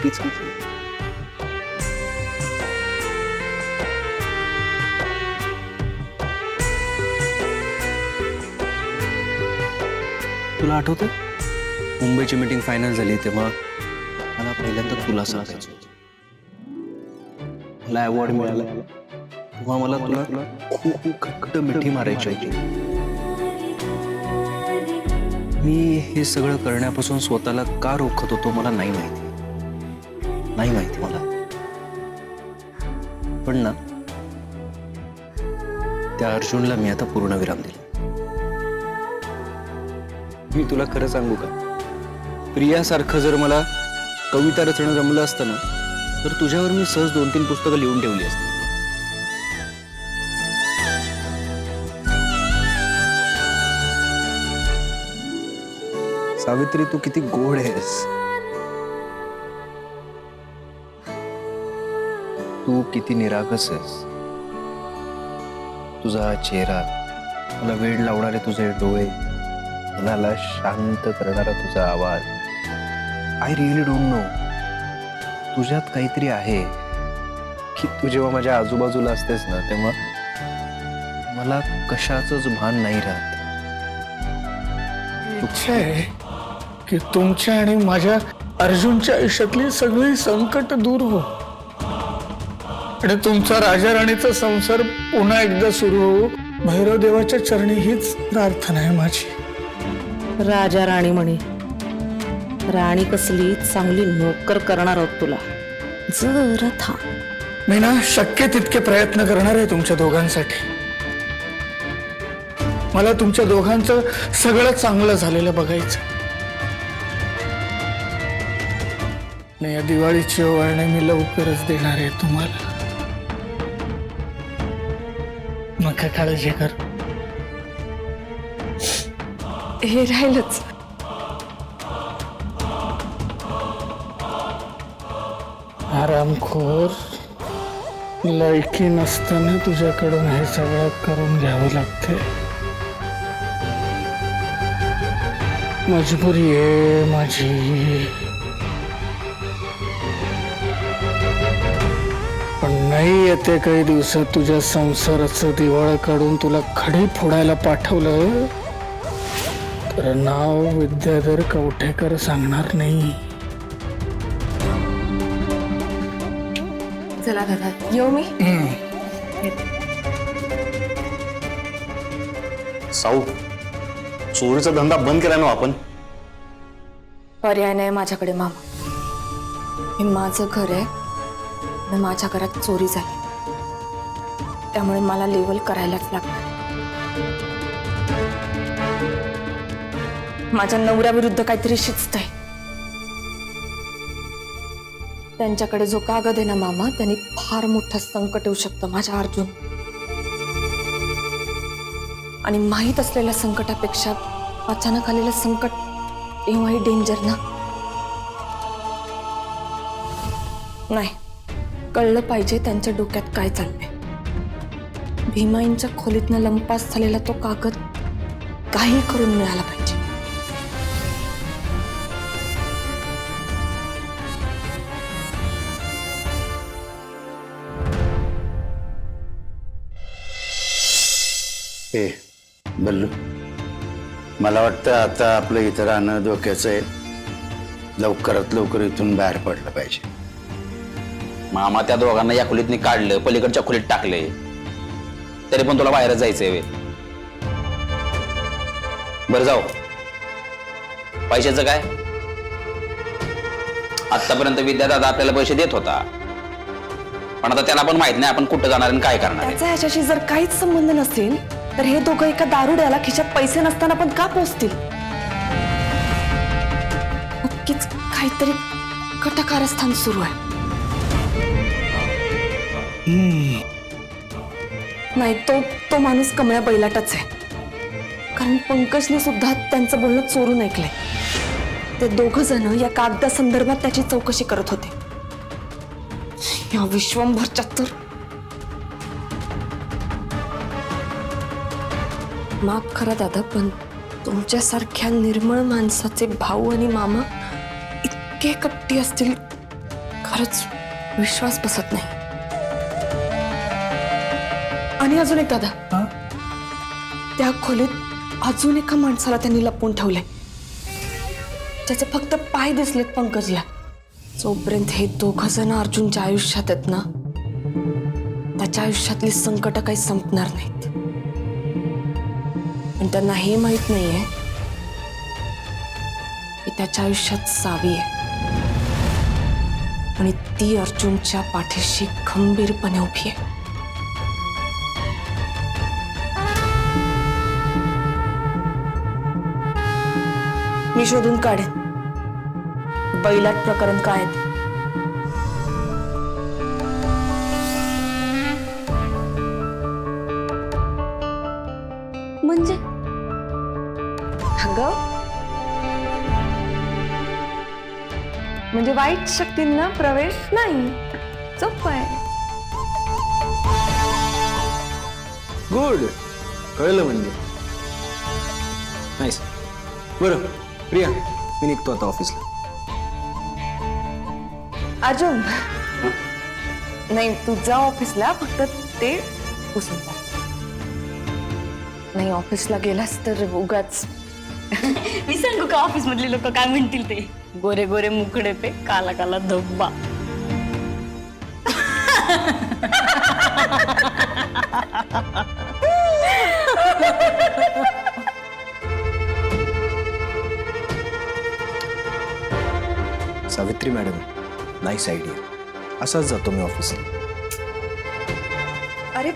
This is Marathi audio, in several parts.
चुकीचा. तुला आठवतं मुंबईची मीटिंग फायनल झाली तेव्हा मला पहिल्यांदा तुला सांगायचं होतं. मला अवॉर्ड मिळाला तेव्हा मला तुला खूप घट्ट मिठी मारायची होती. मी हे सगळं करण्यापासून स्वतःला का रोखत होतो मला नाही माहिती मला. पण ना त्या अर्जुनला मी आता पूर्णविराम दिला. मी तुला खरं सांगू का, प्रियासारखं जर मला कविता रचणं जमलं असतं ना तर तुझ्यावर मी सहज 2-3 पुस्तकं लिहून ठेवली असती. सावित्री तू किती गोड आहेस. तू किती निरागस आहेस. तुझा चेहरा, मला वेळ लावणारे तुझे डोळे, मनाला शांत करणारा तुझा आवाज. आय रिअली डोंट नो, तुझ्यात काहीतरी आहे की तू जेव्हा माझ्या आजूबाजूला असतेस ना तेव्हा मला कशाचंच भान नाही राहत. इच्छा आहे की तुमच्या आणि माझ्या अर्जुनच्या आयुष्यातली सगळी संकट दूर हो आणि तुमचा राजा राणीचा संसार पुन्हा एकदा सुरू हो. भैरव देवाच्या चरणी हीच प्रार्थना आहे माझी. राजा राणी म्हणे, राणी कसली चांगली नोकर करणार आहोत तुला. जरा थांब. मी ना शक्य तितके प्रयत्न करणार आहे तुमच्या दोघांसाठी. मला तुमच्या दोघांचं सगळं चांगलं झालेलं बघायचं. आणि या दिवाळीची ओवाळणी मी लवकरच देणार आहे तुम्हाला. नका काळजी कर. हे राहिलच. आरामखोर, लायकी नसताना तुझ्याकडून हे सगळं करून घ्यावं लागते. मजबुरी आहे माझी. पण नाही येते काही दिवसात तुझ्या संसाराचं दिवाळ काढून तुला खडी फोडायला पाठवलं तर नाव विद्याधर कवठेकर सांगणार नाही. चला दादा, येऊ मी. साऊ, चोरीचा धंदा बंद केला ना आपण. पर्याय नाही माझ्याकडे मामा. हे माझं घर आहे आणि माझ्या घरात चोरी झाली, त्यामुळे मला लेवल करायलाच लागणार. माझ्या नवऱ्याविरुद्ध काहीतरी शिस्त आहे. त्यांच्याकडे जो कागद आहे ना मामा, त्यांनी फार मोठं संकट येऊ शकतं माझ्या अर्जुन. आणि माहीत असलेल्या संकटापेक्षा अचानक आलेलं संकट तेव्हाही डेंजर ना. नाही, कळलं पाहिजे त्यांच्या डोक्यात काय चाललंय. भीमाईंच्या खोलीतनं लंपास झालेला तो कागद काही करून मिळाला पाहिजे. ए बल्लू, मला वाटतं आता आपलं इथं राहणं धोक्याचं आहे. लवकरात लवकर इथून बाहेर पडलं पाहिजे. मामा त्या दोघांना या खोलीतनी काढलं, पलीकडच्या खोलीत टाकले, तरी पण तुला बाहेरच जायचंय. बरं जाऊ. पैशाचं काय? आतापर्यंत विद्यादादा आपल्याला पैसे देत होता, पण आता त्याला पण माहित नाही आपण कुठं जाणार आणि काय करणार. त्याचा ह्याच्याशी जर काहीच संबंध नसेल तर हे दोघं एका दारुड्याला खिशात पैसे नसताना पण का पोचतील? नक्कीच काहीतरी कटकारस्थान सुरू आहे. नाही, तो माणूस कमळ्या बैलाटाच आहे. कारण पंकजने सुद्धा त्यांचं बोलणं चोरून ऐकलंय. ते दोघ जण या कागदासंदर्भात त्याची चौकशी करत होते. या विश्वंभर चतुर. माफ करा दादा, पण तुमच्यासारख्या निर्मळ माणसाचे भाऊ आणि मामा इतके कपटी असतील खरंच विश्वास बसत नाही. आणि अजून एक दादा, त्या खोलीत अजून एका माणसाला त्यांनी लपवून ठेवलंय, ज्याचे फक्त पाय दिसलेत पंकजला. जोपर्यंत हे दोघं जण अर्जुनच्या आयुष्यात आहेत ना, त्याच्या आयुष्यातली संकट काही संपणार नाहीत. पण त्यांना हे माहित नाहीये की त्याच्या आयुष्यात सावी आहे आणि ती अर्जुनच्या पाठीशी खंबीरपणे उभी आहे. मी शोधून काढेन बैलाट प्रकरण काय आहे ते. म्हणजे अगं, म्हणजे वाईट शक्तींना प्रवेश नाही. सोपं आहे. गुड, कळलं म्हणजे. नाईस. बरं प्रिया, मी निघतो आता ऑफिसला. अर्जुन, नाही तुझा ऑफिसला फक्त ते पुसून जा. नाही ऑफिसला गेलास तर उगाच. मी सांगू का ऑफिस मधले लोक काय म्हणतील ते? गोरे गोरे मुखडे पे काला काला धब्बा. Savitri madam, nice idea. असाच जातो मी ऑफिसला. अरे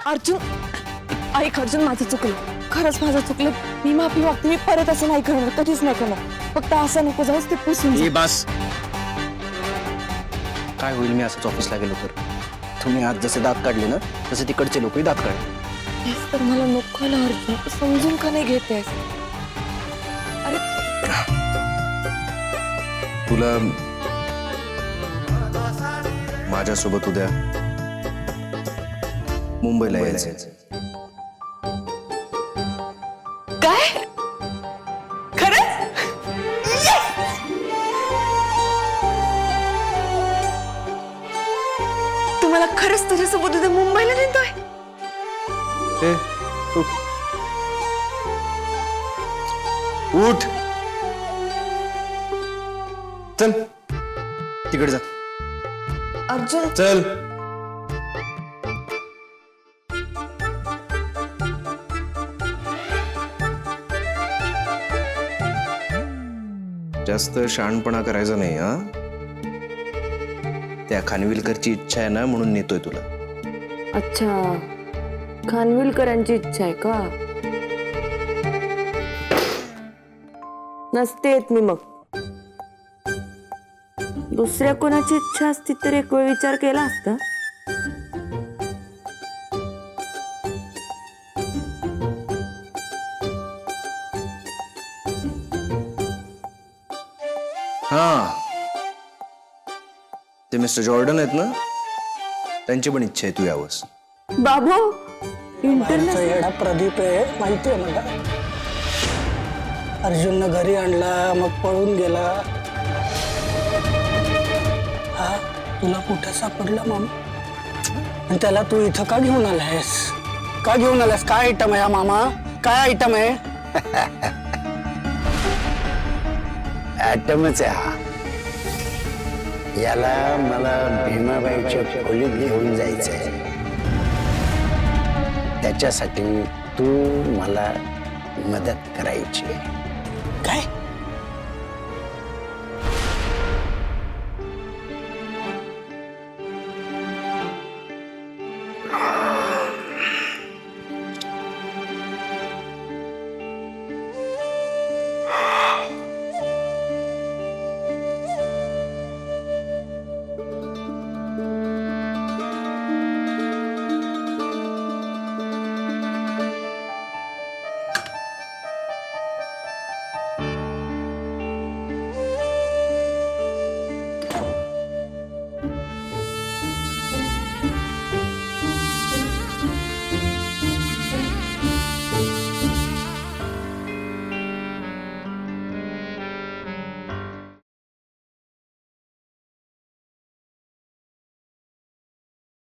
अर्जुन, ऐक अर्जुन, माझं चुकलं, खरंच माझं चुकलं. मी माफी मागते. मी परत असं नाही करणार, कधीच नाही करणार. फक्त असं नको जाऊस, ते पुसून जा. बस. काय होईल मी असंच ऑफिसला गेलो तर? तुम्ही आज जसे दात काढले ना, तसे तिकडचे लोकही दात काढले. तेच तर मला नको ना अर्जुन, समजून का नाही घेतेस? अरे तुला माझ्यासोबत उद्या मुंबईला यायचंय. काय? खरंच? तुम्हाला खरंच तुझ्यासोबत उद्या मुंबईला नेतोय? ए, उठ. उठ. चल तिकडे जा. अर्जुन, चल. जास्त शहाणपणा करायचा नाही हा. त्या खानविलकरची इच्छा आहे ना, म्हणून नेतोय तुला. अच्छा, खानविलकरांची इच्छा आहे का? नसते येत मी. मग दुसऱ्या कोणाची इच्छा असती तर एक वेळ विचार केला असता. हा, ते मिस्टर जॉर्डन आहेत ना, त्यांची पण इच्छा आहे तू यावंस. बाबू, इंटरनेट येडा प्रदीप आहे माहिती आहे मला. अर्जुननं घरी आणला, मग पळून गेला. हा तुला कुठं सापडला मामा? आणि त्याला तू इथं का घेऊन आलायस? का घेऊन आलायस? काय आयटम आहे हा मामा? काय आयटम आहे? ॲटमच आहे हा. याला मला भीमाबाईच्या खोलीत घेऊन जायचंय. त्याच्यासाठी तू मला मदत करायची. काय